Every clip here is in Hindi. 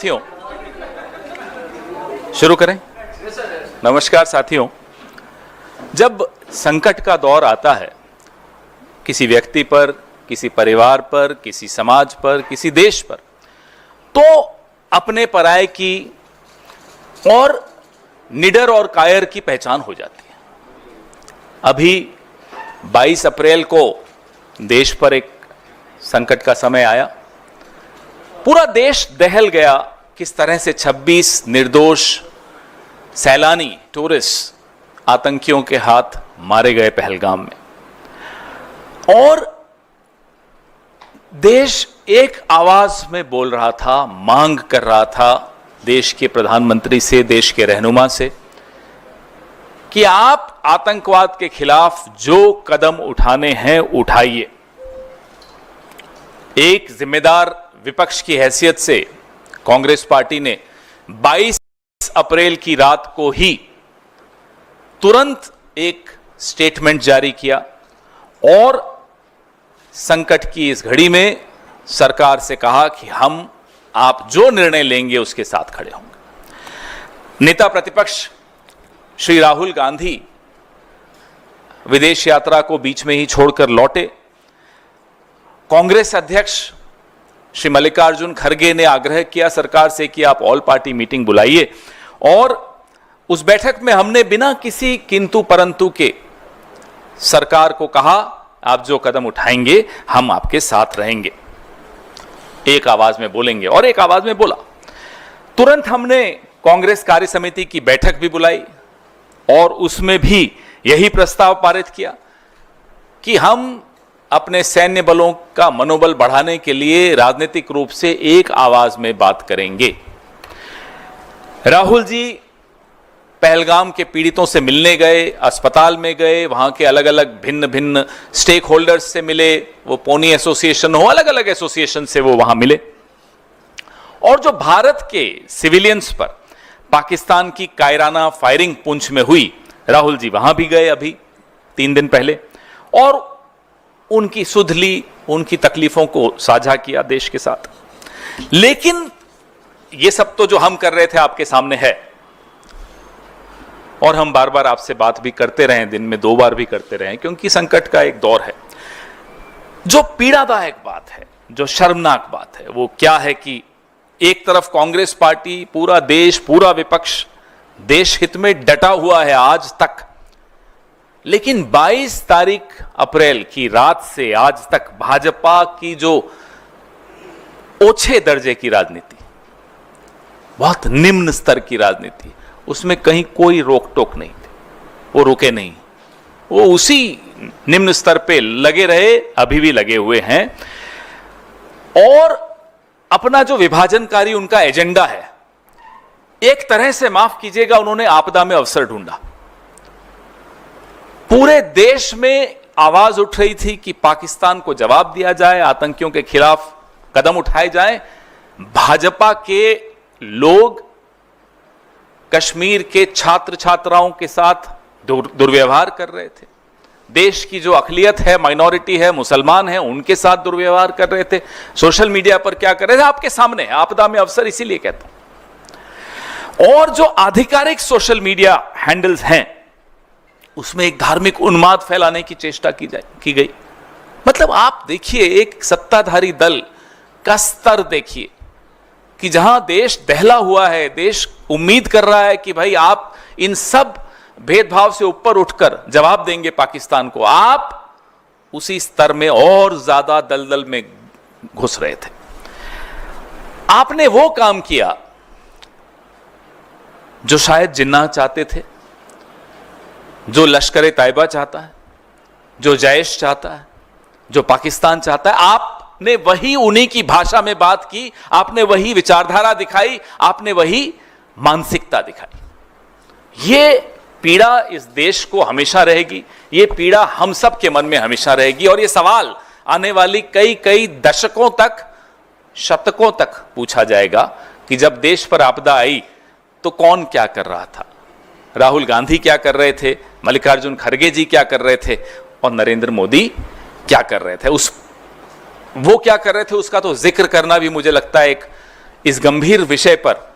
साथियों, शुरू करें। नमस्कार साथियों, जब संकट का दौर आता है किसी व्यक्ति पर, किसी परिवार पर, किसी समाज पर, किसी देश पर, तो अपने पराये की और निडर और कायर की पहचान हो जाती है। अभी 22 अप्रैल को देश पर एक संकट का समय आया। पूरा देश दहल गया किस तरह से 26 निर्दोष सैलानी टूरिस्ट आतंकियों के हाथ मारे गए पहलगाम में। और देश एक आवाज में बोल रहा था, मांग कर रहा था देश के प्रधानमंत्री से, देश के रहनुमा से, कि आप आतंकवाद के खिलाफ जो कदम उठाने हैं उठाइए। एक जिम्मेदार विपक्ष की हैसियत से कांग्रेस पार्टी ने 22 अप्रैल की रात को ही तुरंत एक स्टेटमेंट जारी किया और संकट की इस घड़ी में सरकार से कहा कि हम आप जो निर्णय लेंगे उसके साथ खड़े होंगे। नेता प्रतिपक्ष श्री राहुल गांधी विदेश यात्रा को बीच में ही छोड़कर लौटे। कांग्रेस अध्यक्ष श्री मल्लिकार्जुन खड़गे ने आग्रह किया सरकार से कि आप ऑल पार्टी मीटिंग बुलाइए, और उस बैठक में हमने बिना किसी किंतु परंतु के सरकार को कहा, आप जो कदम उठाएंगे हम आपके साथ रहेंगे, एक आवाज में बोलेंगे। और एक आवाज में बोला। तुरंत हमने कांग्रेस कार्य समिति की बैठक भी बुलाई और उसमें भी यही प्रस्ताव पारित किया कि हम अपने सैन्य बलों का मनोबल बढ़ाने के लिए राजनीतिक रूप से एक आवाज में बात करेंगे। राहुल जी पहलगाम के पीड़ितों से मिलने गए, अस्पताल में गए, वहां के अलग अलग भिन्न भिन्न स्टेक होल्डर्स से मिले, वो पोनी एसोसिएशन हो, अलग अलग एसोसिएशन से वो वहां मिले। और जो भारत के सिविलियंस पर पाकिस्तान की कायराना फायरिंग पुंछ में हुई, राहुल जी वहां भी गए अभी 3 दिन पहले, और उनकी सुध ली, उनकी तकलीफों को साझा किया देश के साथ। लेकिन ये सब तो जो हम कर रहे थे आपके सामने है, और हम बार बार आपसे बात भी करते रहे, दिन में 2 बार भी करते रहे, क्योंकि संकट का एक दौर है। जो पीड़ादायक बात है, जो शर्मनाक बात है, वो क्या है कि एक तरफ कांग्रेस पार्टी, पूरा देश, पूरा विपक्ष देश हित में डटा हुआ है आज तक, लेकिन 22 तारीख अप्रैल की रात से आज तक भाजपा की जो ओछे दर्जे की राजनीति, बहुत निम्न स्तर की राजनीति, उसमें कहीं कोई रोक टोक नहीं थी। वो रुके नहीं, वो उसी निम्न स्तर पे लगे रहे, अभी भी लगे हुए हैं। और अपना जो विभाजनकारी उनका एजेंडा है, एक तरह से माफ कीजिएगा, उन्होंने आपदा में अवसर ढूंढा। पूरे देश में आवाज उठ रही थी कि पाकिस्तान को जवाब दिया जाए, आतंकियों के खिलाफ कदम उठाए जाएं। भाजपा के लोग कश्मीर के छात्र छात्राओं के साथ दुर्व्यवहार कर रहे थे। देश की जो अकलियत है, माइनॉरिटी है, मुसलमान है, उनके साथ दुर्व्यवहार कर रहे थे। सोशल मीडिया पर क्या कर रहे थे आपके सामने है। आपदा में अवसर इसीलिए कहता हूं। और जो आधिकारिक सोशल मीडिया हैंडल्स हैं, उसमें एक धार्मिक उन्माद फैलाने की चेष्टा की गई। मतलब आप देखिए, एक सत्ताधारी दल का स्तर देखिए कि जहां देश दहला हुआ है, देश उम्मीद कर रहा है कि भाई आप इन सब भेदभाव से ऊपर उठकर जवाब देंगे पाकिस्तान को, आप उसी स्तर में और ज्यादा दलदल में घुस रहे थे। आपने वो काम किया जो शायद जिन्ना चाहते थे, जो लश्कर तैयबा चाहता है, जो जैश चाहता है, जो पाकिस्तान चाहता है। आपने वही उन्हीं की भाषा में बात की, आपने वही विचारधारा दिखाई, आपने वही मानसिकता दिखाई। ये पीड़ा इस देश को हमेशा रहेगी, ये पीड़ा हम सब के मन में हमेशा रहेगी। और ये सवाल आने वाली कई दशकों तक, शतकों तक पूछा जाएगा कि जब देश पर आपदा आई तो कौन क्या कर रहा था, राहुल गांधी क्या कर रहे थे, मल्लिकार्जुन खड़गे जी क्या कर रहे थे, और नरेंद्र मोदी क्या कर रहे थे। वो क्या कर रहे थे उसका तो जिक्र करना भी मुझे लगता है इस गंभीर विषय पर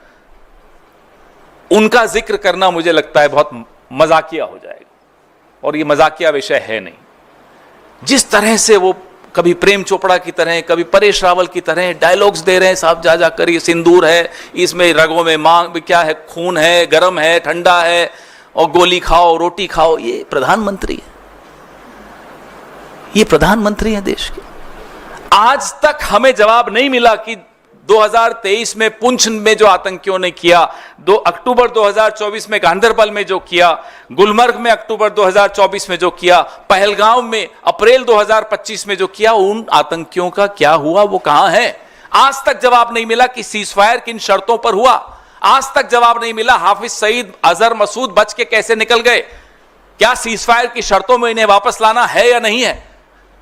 उनका जिक्र करना मुझे लगता है बहुत मजाकिया हो जाएगा, और ये मजाकिया विषय है नहीं। जिस तरह से वो कभी प्रेम चोपड़ा की तरह, कभी परेश रावल की तरह डायलॉग्स दे रहे हैं साहब, जा जाकर ये सिंदूर है, इसमें रगों में मांग क्या है, खून है, गर्म है, ठंडा है, और गोली खाओ रोटी खाओ। ये प्रधानमंत्री है, ये प्रधानमंत्री है देश के। आज तक हमें जवाब नहीं मिला कि 2023 में पुंछ में जो आतंकियों ने किया, 2 अक्टूबर 2024 में गांधरबल में जो किया, गुलमर्ग में अक्टूबर 2024 में जो किया, पहलगांव में अप्रैल 2025 में जो किया, उन आतंकियों का क्या हुआ, वो कहां है? आज तक जवाब नहीं मिला कि सीजफायर किन शर्तों पर हुआ। आज तक जवाब नहीं मिला हाफिज सईद, अजहर मसूद बच के कैसे निकल गए। क्या सीजफायर की शर्तों में इन्हें वापस लाना है या नहीं है?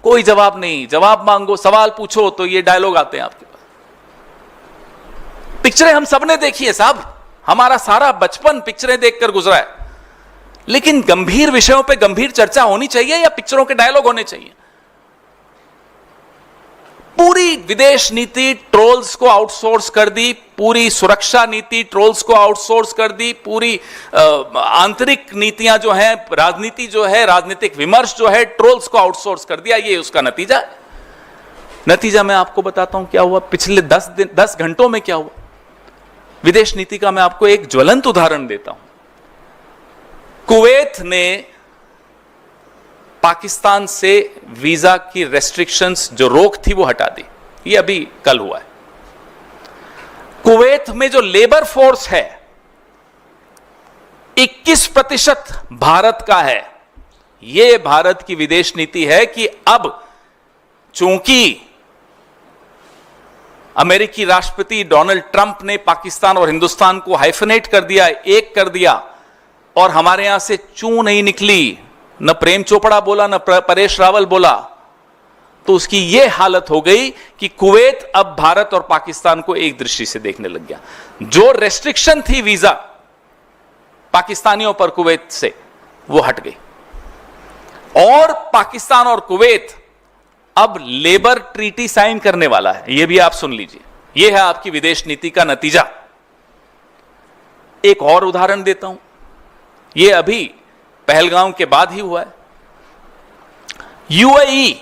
कोई जवाब नहीं। जवाब मांगो, सवाल पूछो तो ये डायलॉग आते हैं आपके पास। पिक्चरें हम सबने देखी है साहब, हमारा सारा बचपन पिक्चरें देखकर गुजरा है, लेकिन गंभीर विषयों पे गंभीर चर्चा होनी चाहिए या पिक्चरों के डायलॉग होने चाहिए? पूरी विदेश नीति ट्रोल्स को आउटसोर्स कर दी, पूरी सुरक्षा नीति ट्रोल्स को आउटसोर्स कर दी, पूरी आंतरिक नीतियां जो है, राजनीति जो है, राजनीतिक विमर्श जो है, ट्रोल्स को आउटसोर्स कर दिया। ये उसका नतीजा है। नतीजा मैं आपको बताता हूं क्या हुआ पिछले 10 घंटों में क्या हुआ विदेश नीति का। मैं आपको एक ज्वलंत उदाहरण देता हूं। कुवैत ने पाकिस्तान से वीजा की रेस्ट्रिक्शंस जो रोक थी वो हटा दी। ये अभी कल हुआ है। कुवैत में जो लेबर फोर्स है 21% भारत का है। यह भारत की विदेश नीति है कि अब चूंकि अमेरिकी राष्ट्रपति डोनाल्ड ट्रंप ने पाकिस्तान और हिंदुस्तान को हाइफनेट कर दिया, एक कर दिया, और हमारे यहां से चू नहीं निकली, न प्रेम चोपड़ा बोला, न परेश रावल बोला, तो उसकी यह हालत हो गई कि कुवैत अब भारत और पाकिस्तान को एक दृष्टि से देखने लग गया। जो रेस्ट्रिक्शन थी वीजा पाकिस्तानियों पर कुवैत से, वो हट गई, और पाकिस्तान और कुवैत अब लेबर ट्रीटी साइन करने वाला है। यह भी आप सुन लीजिए, यह है आपकी विदेश नीति का नतीजा। एक और उदाहरण देता हूं, यह अभी पहलगांव के बाद ही हुआ है। UAE,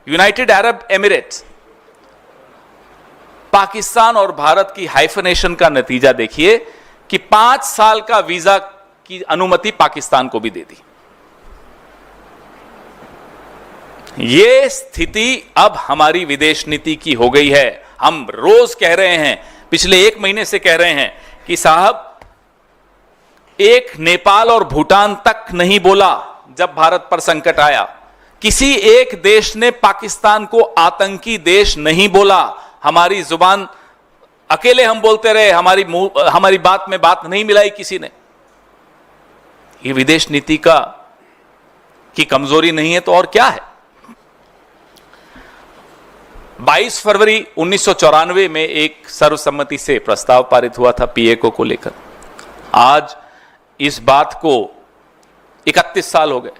United Arab Emirates, Pakistan और भारत की हाइफनेशन का नतीजा देखिए कि 5 साल का वीजा की अनुमति पाकिस्तान को भी दे दी। यह स्थिति अब हमारी विदेश नीति की हो गई है। हम रोज कह रहे हैं, पिछले 1 महीने से कह रहे हैं कि साहब, एक नेपाल और भूटान तक नहीं बोला जब भारत पर संकट आया। किसी एक देश ने पाकिस्तान को आतंकी देश नहीं बोला। हमारी जुबान अकेले हम बोलते रहे, हमारी बात में बात नहीं मिलाई किसी ने। ये विदेश नीति की कमजोरी नहीं है तो और क्या है? 22 फरवरी 1994 में एक सर्वसम्मति से प्रस्ताव पारित हुआ था पीएको को लेकर। आज इस बात को 31 साल हो गए,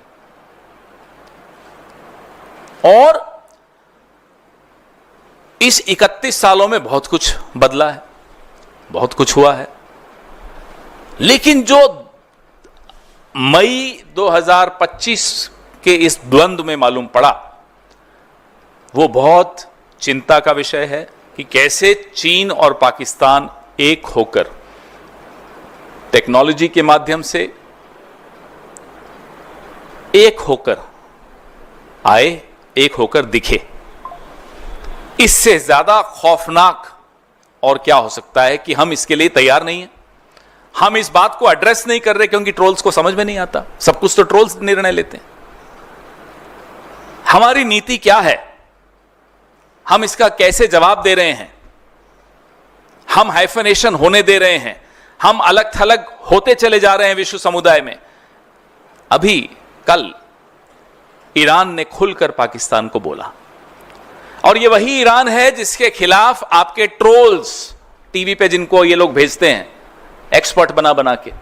और इस 31 सालों में बहुत कुछ बदला है, बहुत कुछ हुआ है, लेकिन जो मई 2025 के इस द्वंद्व में मालूम पड़ा वो बहुत चिंता का विषय है कि कैसे चीन और पाकिस्तान एक होकर टेक्नोलॉजी के माध्यम से एक होकर आए, एक होकर दिखे। इससे ज्यादा खौफनाक और क्या हो सकता है कि हम इसके लिए तैयार नहीं हैं। हम इस बात को एड्रेस नहीं कर रहे क्योंकि ट्रोल्स को समझ में नहीं आता। सब कुछ तो ट्रोल्स निर्णय लेते हैं। हमारी नीति क्या है, हम इसका कैसे जवाब दे रहे हैं? हम हाइफनेशन होने दे रहे हैं, हम अलग थलग होते चले जा रहे हैं विश्व समुदाय में। अभी कल ईरान ने खुलकर पाकिस्तान को बोला, और ये वही ईरान है जिसके खिलाफ आपके ट्रोल्स टीवी पे, जिनको ये लोग भेजते हैं एक्सपर्ट बना बना के,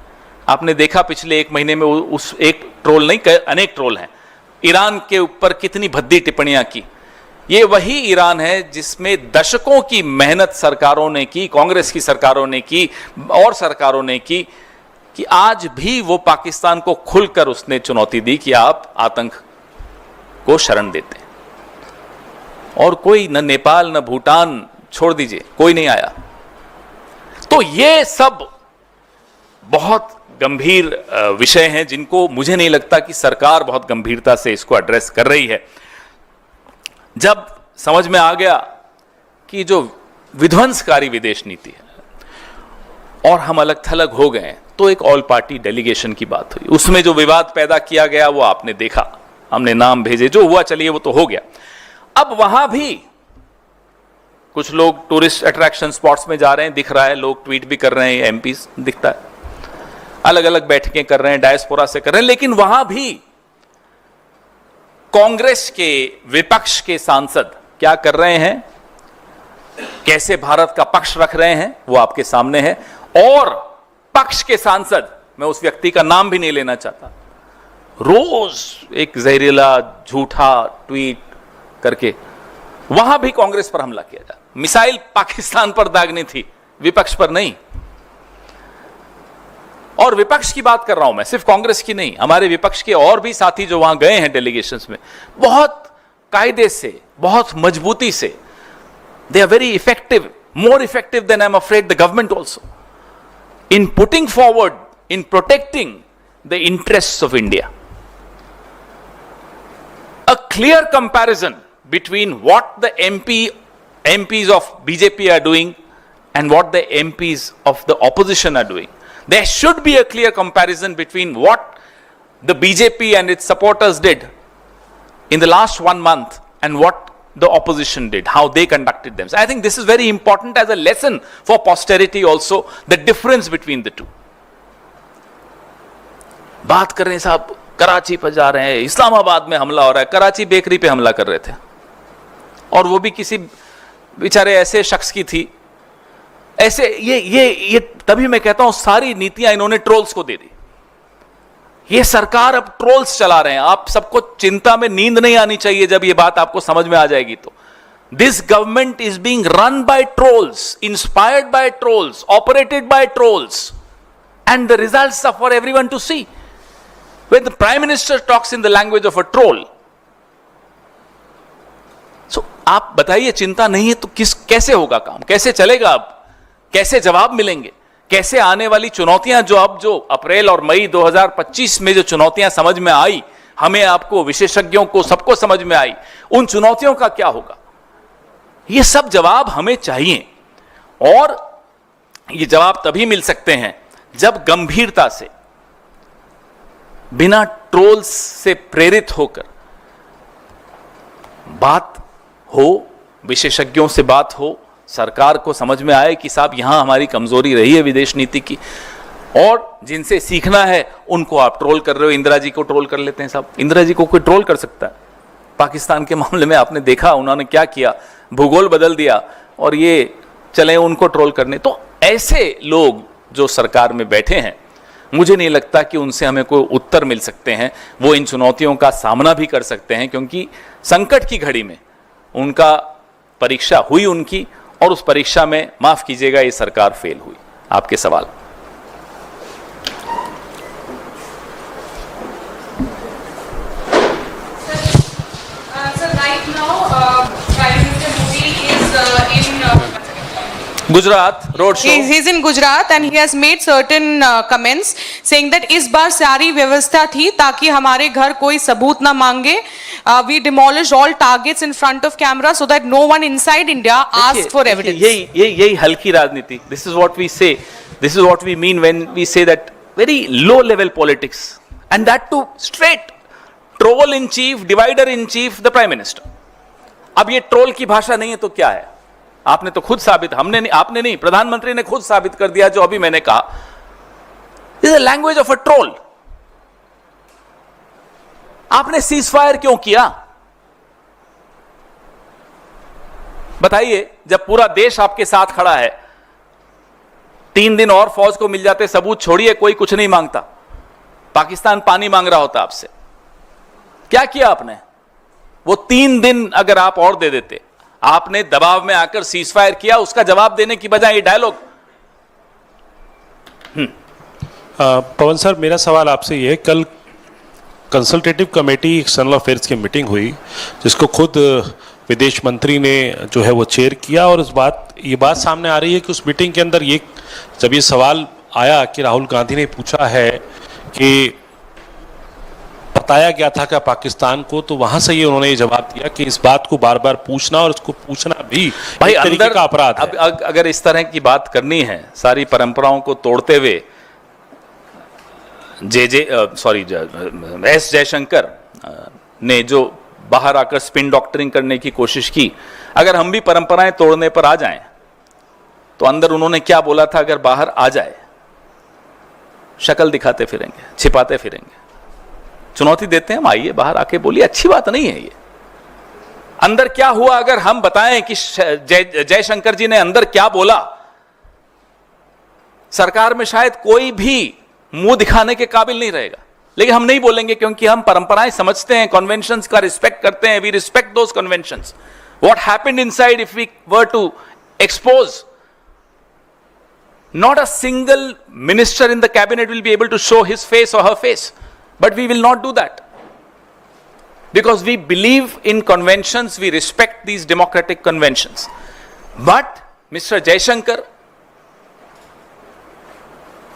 आपने देखा पिछले 1 महीने में उस एक ट्रोल नहीं, अनेक ट्रोल हैं, ईरान के ऊपर कितनी भद्दी टिप्पणियां की। ये वही ईरान है जिसमें दशकों की मेहनत सरकारों ने की, कांग्रेस की सरकारों ने की और सरकारों ने की, कि आज भी वो पाकिस्तान को खुलकर उसने चुनौती दी कि आप आतंक को शरण देते हैं। और कोई न नेपाल न भूटान, छोड़ दीजिए, कोई नहीं आया। तो ये सब बहुत गंभीर विषय हैं जिनको मुझे नहीं लगता कि सरकार बहुत गंभीरता से इसको एड्रेस कर रही है। जब समझ में आ गया कि जो विध्वंसकारी विदेश नीति है और हम अलग थलग हो गए, तो एक ऑल पार्टी डेलीगेशन की बात हुई। उसमें जो विवाद पैदा किया गया वो आपने देखा, हमने नाम भेजे, जो हुआ चलिए वो तो हो गया। अब वहां भी कुछ लोग टूरिस्ट अट्रैक्शन स्पॉट्स में जा रहे हैं, दिख रहा है, लोग ट्वीट भी कर रहे हैं, एमपीज दिखता है, अलग अलग बैठकें कर रहे हैं, डायस्पोरा से कर रहे हैं, लेकिन वहां भी कांग्रेस के विपक्ष के सांसद क्या कर रहे हैं, कैसे भारत का पक्ष रख रहे हैं, वो आपके सामने है। और पक्ष के सांसद, मैं उस व्यक्ति का नाम भी नहीं लेना चाहता, रोज एक जहरीला झूठा ट्वीट करके वहां भी कांग्रेस पर हमला किया जाए। मिसाइल पाकिस्तान पर दागनी थी, विपक्ष पर नहीं। और विपक्ष की बात कर रहा हूं मैं, सिर्फ कांग्रेस की नहीं, हमारे विपक्ष के और भी साथी जो वहां गए हैं डेलीगेशंस में, बहुत कायदे से, बहुत मजबूती से, they are very effective, more effective than I'm afraid the government also, in putting forward, in protecting the interests of India. A clear comparison between what the MPs of BJP are doing and what the MPs of the opposition are doing. There should be a clear comparison between what the BJP and its supporters did in the last 1 month and what the opposition did, how they conducted themselves. I think this is very important as a lesson for posterity also, the difference between the two. बात कर रहे हैं साहब, कराची पर जा रहे हैं, इस्लामाबाद में हमला हो रहा है, कराची बेकरी पे हमला कर रहे थे, और वो भी किसी बेचारे ऐसे शख्स की थी। ऐसे ये तभी मैं कहता हूं सारी नीतियां इन्होंने ट्रोल्स को दे दी। ये सरकार अब ट्रोल्स चला रहे हैं। आप सबको चिंता में नींद नहीं आनी चाहिए जब ये बात आपको समझ में आ जाएगी तो। This government is being run by trolls, inspired by trolls, operated by trolls, and the results are for everyone to see. When the prime minister talks in the language of a troll, so आप बताइए, चिंता नहीं है तो कैसे होगा काम, कैसे चलेगा, अब कैसे जवाब मिलेंगे, कैसे आने वाली चुनौतियां जो अप्रैल और मई 2025 में जो चुनौतियां समझ में आई, हमें, आपको, विशेषज्ञों को, सबको समझ में आई, उन चुनौतियों का क्या होगा, ये सब जवाब हमें चाहिए। और ये जवाब तभी मिल सकते हैं जब गंभीरता से, बिना ट्रोल्स से प्रेरित होकर बात हो, विशेषज्ञों से बात हो, सरकार को समझ में आए कि साहब यहां हमारी कमजोरी रही है विदेश नीति की, और जिनसे सीखना है उनको आप ट्रोल कर रहे हो। इंदिरा जी को ट्रोल कर लेते हैं साहब, इंदिरा जी को कोई ट्रोल कर सकता है? पाकिस्तान के मामले में आपने देखा उन्होंने क्या किया, भूगोल बदल दिया, और ये चले उनको ट्रोल करने। तो ऐसे लोग जो सरकार में बैठे हैं, मुझे नहीं लगता कि उनसे हमें कोई उत्तर मिल सकते हैं। वो इन चुनौतियों का सामना भी कर सकते हैं, क्योंकि संकट की घड़ी में उनका परीक्षा हुई उनकी, और उस परीक्षा में, माफ कीजिएगा, ये सरकार फेल हुई। आपके सवाल। Gujarat road show. He's in Gujarat and he has made certain comments saying that इस बार सारी व्यवस्था थी ताकि हमारे घर कोई सबूत ना मांगे. We demolished all targets in front of camera so that no one inside India asked for evidence. यही हल्की राजनीति. This is what we say. This is what we mean when we say that very low level politics, and that too straight. Troll in chief, divider in chief, the prime minister. अब ये ट्रोल की भाषा नहीं है तो क्या है? आपने तो खुद साबित, हमने नहीं, आपने नहीं, प्रधानमंत्री ने खुद साबित कर दिया जो अभी मैंने कहा। This is the language of a troll. आपने सीज फायर क्यों किया? बताइए, जब पूरा देश आपके साथ खड़ा है, 3 दिन और फौज को मिल जाते, सबूत छोड़िए, कोई कुछ नहीं मांगता, पाकिस्तान पानी मांग रहा होता आपसे। क्या किया आपने? वो 3 दिन अगर आप और दे देते, आपने दबाव में आकर सीज फायर किया, उसका जवाब देने की बजाय ये डायलॉग। पवन सर, मेरा सवाल आपसे ये है, कल कंसल्टेटिव कमेटी एक्सटर्नल अफेयर्स की मीटिंग हुई जिसको खुद विदेश मंत्री ने जो है वो चेयर किया, और ये बात सामने आ रही है कि उस मीटिंग के अंदर जब ये सवाल आया कि राहुल गांधी ने पूछा है कि बताया गया था क्या पाकिस्तान को, तो वहां से उन्होंने ये जवाब दिया कि इस बात को बार बार पूछना और उसको पूछना भी भाई एक तरीके का अपराध है। अगर इस तरह की बात करनी है, सारी परंपराओं को तोड़ते हुए, एस जयशंकर ने जो बाहर आकर स्पिन डॉक्टरिंग करने की कोशिश की, अगर हम भी परंपराएं तोड़ने पर आ जाएं, तो अंदर उन्होंने क्या बोला था अगर बाहर आ जाए, शक्ल दिखाते फिरेंगे, छिपाते फिरेंगे। चुनौती देते हैं हम, आइए बाहर आके बोलिए, अच्छी बात नहीं है ये। अंदर क्या हुआ अगर हम बताएं कि जयशंकर जी ने अंदर क्या बोला, सरकार में शायद कोई भी मुंह दिखाने के काबिल नहीं रहेगा। लेकिन हम नहीं बोलेंगे क्योंकि हम परंपराएं समझते हैं, कन्वेंशंस का रिस्पेक्ट करते हैं। We respect those conventions. What happened inside if we were to expose, not a single minister in the cabinet will be able to show his face or her face, but we will not do that because we believe in conventions, we respect these democratic conventions. But Mr. Jaishankar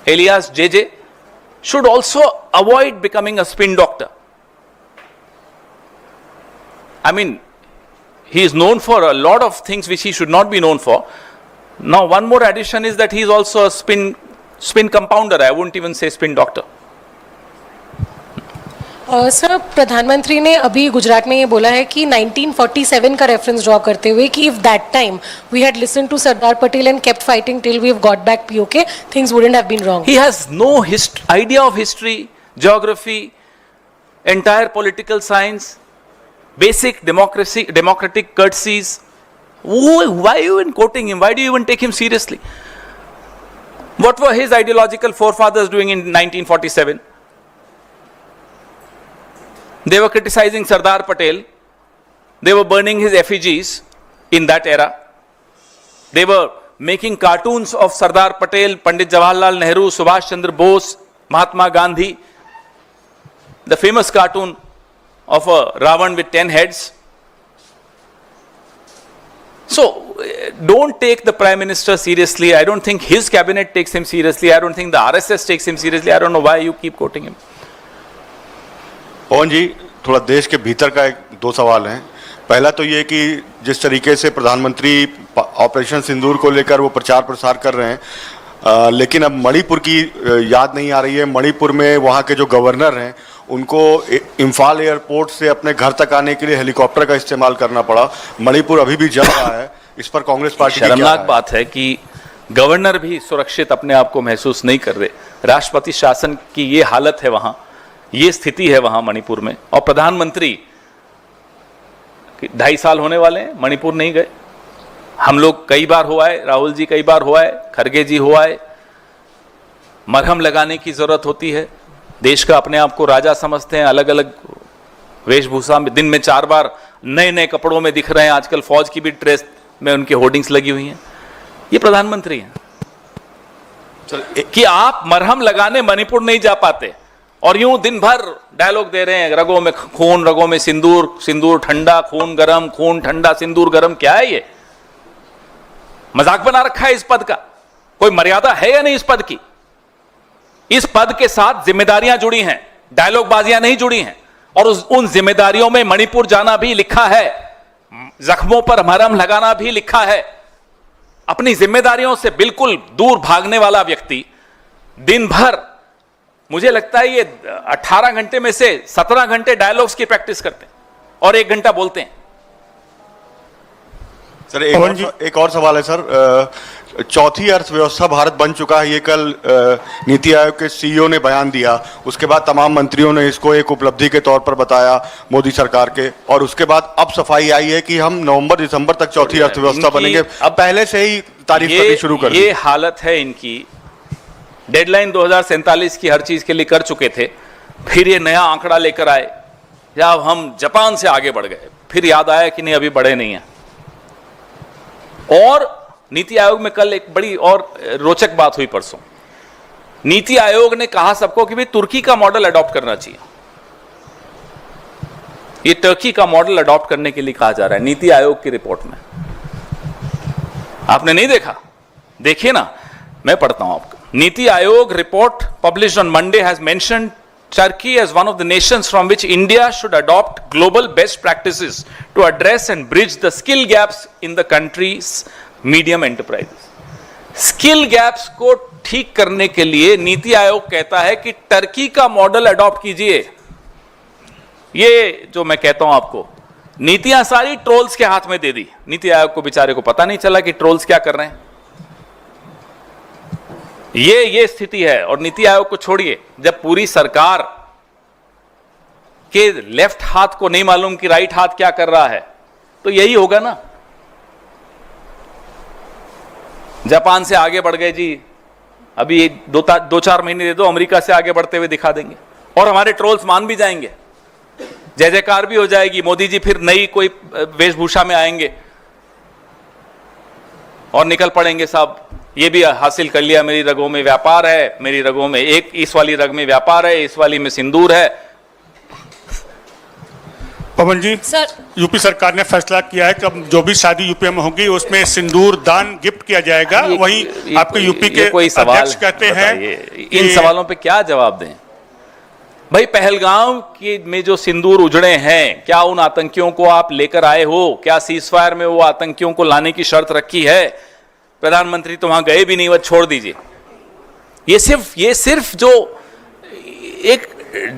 alias JJ should also avoid becoming a spin doctor. I mean, he is known for a lot of things which he should not be known for. Now, one more addition is that he is also a spin compounder. I wouldn't even say spin doctor. Sir, प्रधानमंत्री ने अभी गुजरात में ये बोला है कि 1947 का रेफरेंस ड्रॉ करते हुए कि if that time we had listened to Sardar Patel and kept fighting till we have got back POK, things wouldn't have been wrong. He has no idea of history, geography, entire political science, basic democratic courtesies. Why are you even quoting him? Why do you even take him seriously? What were his ideological forefathers doing in 1947? They were criticizing Sardar Patel. They were burning his effigies in that era. They were making cartoons of Sardar Patel, Pandit Jawaharlal Nehru, Subhash Chandra Bose, Mahatma Gandhi. The famous cartoon of a Ravan with 10 heads. So, don't take the Prime Minister seriously. I don't think his cabinet takes him seriously. I don't think the RSS takes him seriously. I don't know why you keep quoting him. पवन जी, थोड़ा देश के भीतर का 2 सवाल हैं। पहला तो ये कि जिस तरीके से प्रधानमंत्री ऑपरेशन सिंदूर को लेकर वो प्रचार प्रसार कर रहे हैं, लेकिन अब मणिपुर की याद नहीं आ रही है। मणिपुर में वहाँ के जो गवर्नर हैं उनको इम्फाल एयरपोर्ट से अपने घर तक आने के लिए हेलीकॉप्टर का इस्तेमाल करना पड़ा। मणिपुर अभी भी जल रहा है। इस पर कांग्रेस पार्टी की क्या शर्मनाक है? बात है कि गवर्नर भी सुरक्षित अपने आप को महसूस नहीं कर रहे। राष्ट्रपति शासन की ये हालत है वहां, ये स्थिति है वहां मणिपुर में, और प्रधानमंत्री 2.5 साल होने वाले हैं, मणिपुर नहीं गए। हम लोग कई बार हो आए, राहुल जी कई बार हो आए, खरगे जी हो आए। मरहम लगाने की जरूरत होती है। देश का अपने आप को राजा समझते हैं, अलग अलग वेशभूषा में दिन में 4 बार नए नए कपड़ों में दिख रहे हैं। आजकल फौज की भी ड्रेस में उनकी होर्डिंग्स लगी हुई हैं। ये प्रधानमंत्री हैं कि आप मरहम लगाने मणिपुर नहीं जा पाते और यूं दिन भर डायलॉग दे रहे हैं, रगों में खून, रगों में सिंदूर, सिंदूर ठंडा, खून गरम, खून ठंडा, सिंदूर गरम। क्या है ये? मजाक बना रखा है इस पद का। कोई मर्यादा है या नहीं इस पद की? इस पद के साथ जिम्मेदारियां जुड़ी हैं, डायलॉग बाजियां नहीं जुड़ी हैं। और उन जिम्मेदारियों में मणिपुर जाना भी लिखा है, जख्मों पर मरहम लगाना भी लिखा है। अपनी जिम्मेदारियों से बिल्कुल दूर भागने वाला व्यक्ति दिन भर, मुझे लगता है ये 18 घंटे में से 17 घंटे डायलॉग्स की प्रैक्टिस करते हैं और 1 घंटा बोलते हैं। सर, एक और सवाल है सर। चौथी अर्थव्यवस्था भारत बन चुका है, ये कल नीति आयोग के सीईओ ने बयान दिया। उसके बाद तमाम मंत्रियों ने इसको एक उपलब्धि के तौर पर बताया मोदी सरकार के, और उसके बाद अब सफाई आई है कि हम नवंबर दिसंबर तक चौथी अर्थव्यवस्था बनेंगे। अब पहले से ही तारीफ करनी शुरू कर दी। ये हालत है इनकी। डेडलाइन 2047 की हर चीज के लिए कर चुके थे, फिर ये नया आंकड़ा लेकर आए जब हम जापान से आगे बढ़ गए, फिर याद आया कि नहीं, अभी बढ़े नहीं हैं। और नीति आयोग में कल एक बड़ी और रोचक बात हुई परसों। नीति आयोग ने कहा सबको कि भाई तुर्की का मॉडल अडॉप्ट करना चाहिए। ये टर्की का मॉडल अडॉप्ट करने के लिए कहा जा रहा है नीति आयोग की रिपोर्ट में। आपने नहीं देखा? देखिए ना, मैं पढ़ता हूं आपको। NITI Aayog report published on Monday has mentioned Turkey as one of the nations from which India should adopt global best practices to address and bridge the skill gaps in the country's medium enterprises. Skill gaps को ठीक करने के लिए नीति आयोग कहता है कि टर्की का मॉडल अडॉप्ट कीजिए। ये जो मैं कहता हूं आपको, नीतियां सारी ट्रोल्स के हाथ में दे दी। नीति आयोग को बेचारे को पता नहीं चला कि ट्रोल्स क्या कर रहे हैं। ये स्थिति है। और नीति आयोग को छोड़िए, जब पूरी सरकार के लेफ्ट हाथ को नहीं मालूम कि राइट हाथ क्या कर रहा है, तो यही होगा ना। जापान से आगे बढ़ गए जी, अभी 2-4 महीने दे दो, अमेरिका से आगे बढ़ते हुए दिखा देंगे और हमारे ट्रोल्स मान भी जाएंगे, जय जयकार भी हो जाएगी। मोदी जी फिर नई कोई वेशभूषा में आएंगे और निकल पड़ेंगे, साहब ये भी हासिल कर लिया, मेरी रगों में व्यापार है, मेरी रगों में एक इस वाली रग में व्यापार है, इस वाली में सिंदूर है। पवन जी, सर, यूपी सरकार ने फैसला किया है कि अब जो भी शादी यूपी में होगी उसमें सिंदूर दान गिफ्ट किया जाएगा। वहीं आपके यूपी के कोई सवाल अध्यक्ष कहते हैं इन सवालों पे क्या जवाब दें? भाई पहलगाम के में जो सिंदूर उजड़े हैं, क्या उन आतंकियों को आप लेकर आए हो? क्या सीजफायर में वो आतंकियों को लाने की शर्त रखी है? प्रधानमंत्री तो वहां गए भी नहीं, वह छोड़ दीजिए। ये सिर्फ जो एक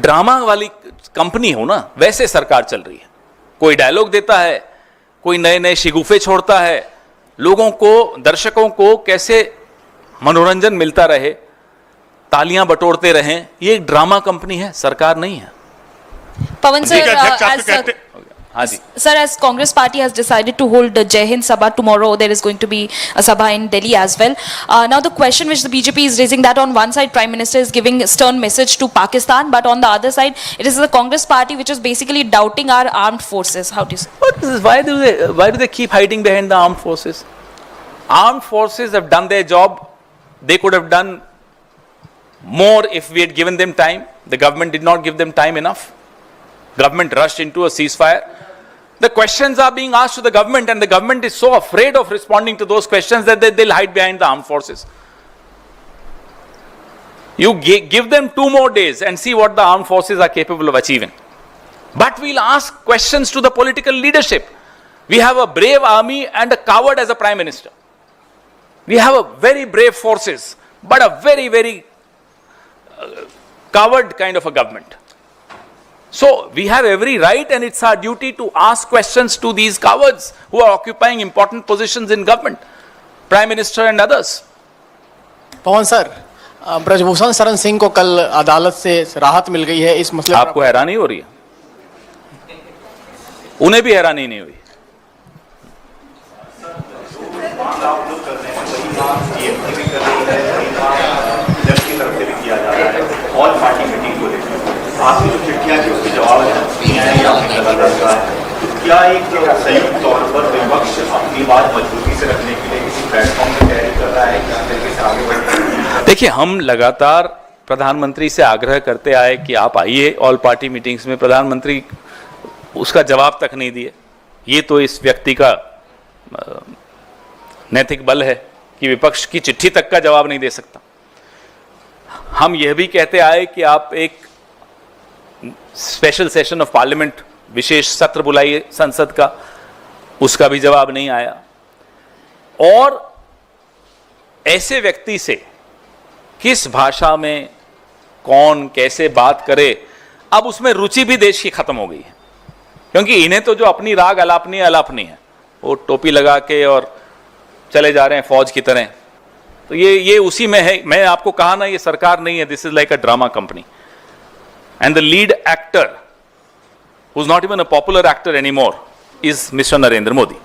ड्रामा वाली कंपनी हो ना, वैसे सरकार चल रही है। कोई डायलॉग देता है, कोई नए नए शिगुफे छोड़ता है, लोगों को, दर्शकों को कैसे मनोरंजन मिलता रहे, तालियां बटोरते रहें। ये एक ड्रामा कंपनी है, सरकार नहीं है। Pawan sir, हाँ जी Sir, as Congress party has decided to hold the Jai Hind Sabha tomorrow, there is going to be a Sabha in Delhi as well. Now the question which the BJP is raising, that on one side Prime Minister is giving a stern message to Pakistan, but on the other side it is the Congress party which is basically doubting our armed forces. How do you say? why do they keep hiding behind the armed forces? Armed forces have done their job. They could have done more if we had given them time. The government did not give them time enough. Government rushed into a ceasefire. The questions are being asked to the government, and the government is so afraid of responding to those questions that they'll hide behind the armed forces. You give them 2 more days and see what the armed forces are capable of achieving. But we'll ask questions to the political leadership. We have a brave army and a coward as a prime minister. We have a very brave forces, but a very, very coward kind of a government. So we have every right, and it's our duty to ask questions to these cowards who are occupying important positions in government, Prime Minister and others. Pawan sir, Brijbhushan Sharan Singh को कल अदालत से राहत मिल गई है इस मसले पर। आपको हैरानी हो रही है? उन्हें भी हैरानी नहीं हुई। आपकी जो चिट्ठियां थी उसके जवाब नहीं आए, आपने लगातार कहा है, तो क्या एक संयुक्त तौर पर विपक्ष अपनी बात मजबूती से रखने के लिए किसी प्लेटफॉर्म की तैयारी कर रहा है, किस तरीके से आगे बढ़ रहा है? देखिए, हम लगातार प्रधानमंत्री से आग्रह करते आए कि आप आइए ऑल पार्टी मीटिंग्स में। प्रधानमंत्री उसका जवाब तक नहीं दिए। ये तो इस व्यक्ति का नैतिक बल है कि विपक्ष की चिट्ठी तक का जवाब नहीं दे सकता। हम यह भी कहते आए कि आप एक स्पेशल सेशन ऑफ पार्लियामेंट, विशेष सत्र बुलाइए संसद का, उसका भी जवाब नहीं आया। और ऐसे व्यक्ति से किस भाषा में कौन कैसे बात करे, अब उसमें रुचि भी देश की खत्म हो गई है। क्योंकि इन्हें तो जो अपनी राग अलापनी है, वो टोपी लगा के और चले जा रहे हैं फौज की तरह। तो ये उसी में है। मैं आपको कहा ना, ये सरकार नहीं है, this is like a drama company. And the lead actor, who's not even a popular actor anymore, is Mr. Narendra Modi.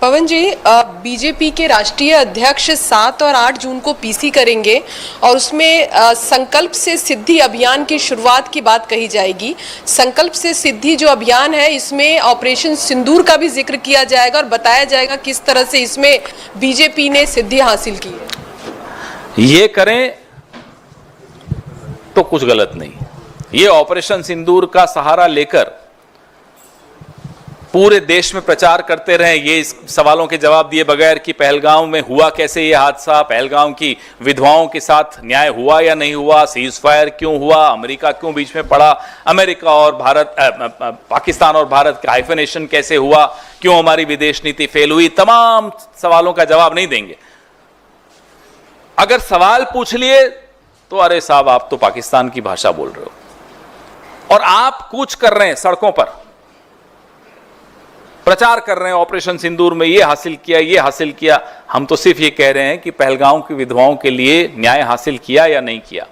Pawan ji, BJP के राष्ट्रीय अध्यक्ष 7 और 8 जून को पीसी करेंगे और उसमें संकल्प से सिद्धि अभियान की शुरुआत की बात कही जाएगी। संकल्प से सिद्धि जो अभियान है, इसमें ऑपरेशन सिंदूर का भी जिक्र किया जाएगा और बताया जाएगा किस तरह से इसमें बीजेपी ने सिद्धि हासिल की है। ये करें तो कुछ गलत नहीं। ये ऑपरेशन सिंदूर का सहारा लेकर पूरे देश में प्रचार करते रहे, ये इस सवालों के जवाब दिए बगैर कि पहलगाम में हुआ कैसे ये हादसा, पहलगाम की विधवाओं के साथ न्याय हुआ या नहीं हुआ, सीज फायर क्यों हुआ, अमेरिका क्यों बीच में पड़ा, अमेरिका और भारत, पाकिस्तान और भारत का हाइफेनेशन कैसे हुआ, क्यों हमारी विदेश नीति फेल हुई, तमाम सवालों का जवाब नहीं देंगे। अगर सवाल पूछ लिए तो अरे साहब आप तो पाकिस्तान की भाषा बोल रहे हो, और आप कूच कर रहे हैं सड़कों पर, प्रचार कर रहे हैं ऑपरेशन सिंदूर में ये हासिल किया, ये हासिल किया। हम तो सिर्फ ये कह रहे हैं कि पहलगाम की विधवाओं के लिए न्याय हासिल किया या नहीं किया,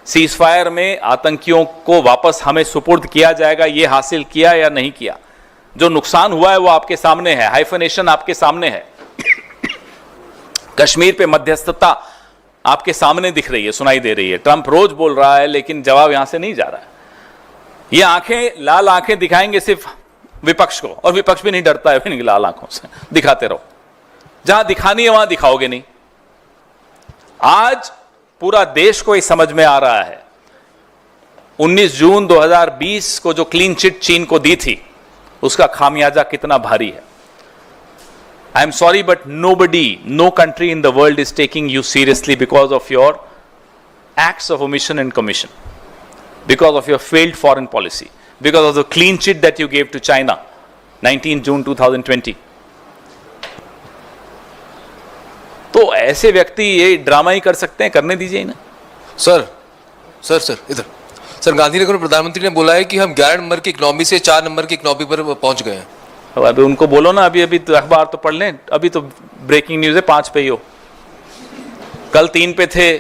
सीज फायर में आतंकियों को वापस हमें सुपुर्द किया जाएगा, ये हासिल किया या नहीं किया। जो नुकसान हुआ है वो आपके सामने है, हाइफेनेशन आपके सामने है, कश्मीर पे मध्यस्थता आपके सामने दिख रही है, सुनाई दे रही है। ट्रंप रोज बोल रहा है लेकिन जवाब यहां से नहीं जा रहा है। ये आंखें, लाल आंखें दिखाएंगे सिर्फ विपक्ष को, और विपक्ष भी नहीं डरता है इनकी लाल आंखों से। दिखाते रहो, जहां दिखानी है वहां दिखाओगे नहीं। आज पूरा देश को ये समझ में आ रहा है 19 जून 2020 को जो क्लीन चिट चीन को दी थी उसका खामियाजा कितना भारी है। I am sorry but nobody, no country in the world is taking you seriously because of your acts of omission and commission, because of your failed foreign policy, because of the clean chit that you gave to China 19 June 2020। तो ऐसे व्यक्ति ये ड्रामा ही कर सकते हैं, करने दीजिए इन्हें। सर इधर सर, गांधीनगर में प्रधानमंत्री ने बोला है कि हम 11 नंबर की इकोनॉमी से 4 नंबर की इकोनॉमी पर पहुंच गए हैं। अब अभी उनको बोलो ना, अभी तो अखबार तो पढ़ लें, अभी तो ब्रेकिंग न्यूज है 5 पे ही हो, कल 3 पे थे,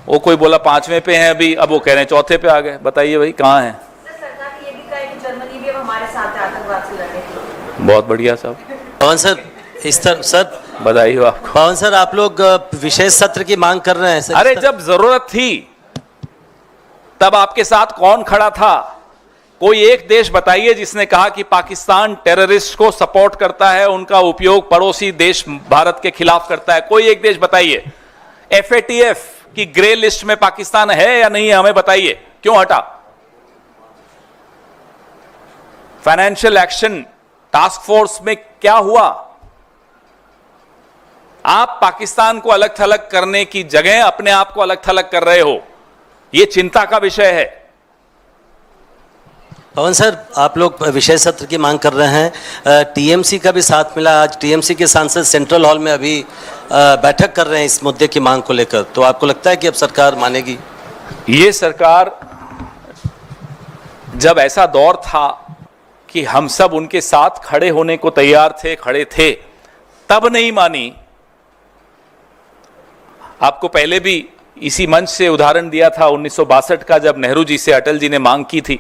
वो कोई बोला 5वें पे हैं अभी, अब वो कह रहे हैं 4थे पे आ गए। बताइए भाई कहाँ हैं? सरकार ने ये भी कहा है कि जर्मनी भी अब हमारे साथ है आतंकवाद से लड़ने के लिए। बहुत बढ़िया साहब। पवन सर, इस तरह सर बधाई हो आपको। पवन सर, आप लोग विशेष सत्र की मांग कर रहे हैं सर। अरे जब जरूरत थी तब आपके साथ कौन खड़ा था? कोई एक देश बताइए जिसने कहा कि पाकिस्तान टेररिस्ट को सपोर्ट करता है, उनका उपयोग पड़ोसी देश भारत के खिलाफ करता है। कोई एक देश बताइए। FATF की ग्रे लिस्ट में पाकिस्तान है या नहीं है, हमें बताइए, क्यों हटा? फाइनेंशियल एक्शन टास्क फोर्स में क्या हुआ? आप पाकिस्तान को अलग थलग करने की जगह अपने आप को अलग थलग कर रहे हो, यह चिंता का विषय है। पवन सर, आप लोग विशेष सत्र की मांग कर रहे हैं, टीएमसी का भी साथ मिला। आज टीएमसी के सांसद सेंट्रल हॉल में अभी बैठक कर रहे हैं इस मुद्दे की मांग को लेकर, तो आपको लगता है कि अब सरकार मानेगी? ये सरकार, जब ऐसा दौर था कि हम सब उनके साथ खड़े होने को तैयार थे, खड़े थे, तब नहीं मानी। आपको पहले भी इसी मंच से उदाहरण दिया था 1962 का, जब नेहरू जी से अटल जी ने मांग की थी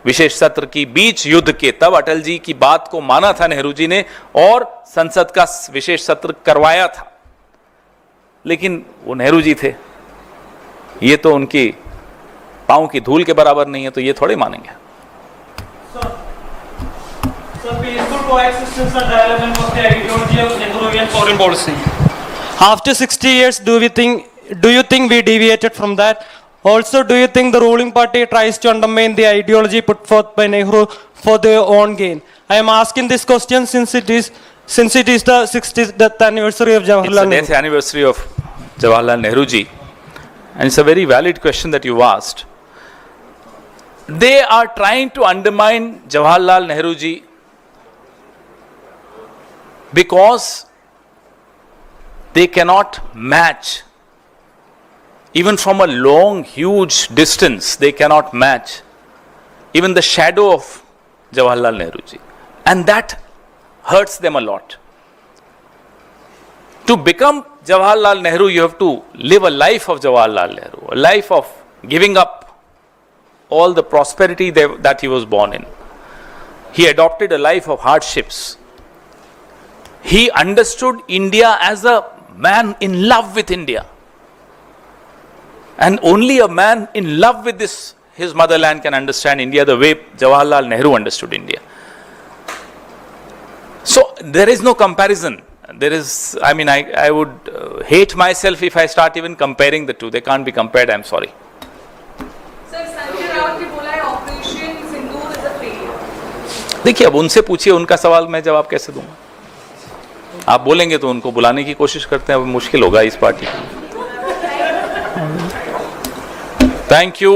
विशेष सत्र की बीच युद्ध के, तब अटल जी की बात को माना था नेहरू जी ने और संसद का विशेष सत्र करवाया था। लेकिन वो नेहरू जी थे, ये तो उनकी पांव की धूल के बराबर नहीं है, तो ये थोड़े मानेंगे। After 60 years, do you think we deviated from that? Also, do you think the ruling party tries to undermine the ideology put forth by Nehru for their own gain? I am asking this question since it is the 60th anniversary of Jawaharlal Nehru. It's the death anniversary of Jawaharlal Nehru ji, and it's a very valid question that you asked. They are trying to undermine Jawaharlal Nehru ji because they cannot match. Even from a long, huge distance, they cannot match even the shadow of Jawaharlal Nehru ji. And that hurts them a lot. To become Jawaharlal Nehru, you have to live a life of Jawaharlal Nehru, a life of giving up all the prosperity that he was born in. He adopted a life of hardships. He understood India as a man in love with India. And only a man in love with his motherland can understand India the way Jawaharlal Nehru understood India. So there is no comparison. I would hate myself if I start even comparing the two. They can't be compared, I'm sorry. Sir Sanjay Raut ने बोला है operation Sindoor is a failure. देखिए, अब उनसे पूछिए, उनका सवाल मैं जवाब कैसे दूंगा? आप बोलेंगे तो उनको बुलाने की कोशिश करते हैं, अब मुश्किल होगा इस पार्टी को. Thank you.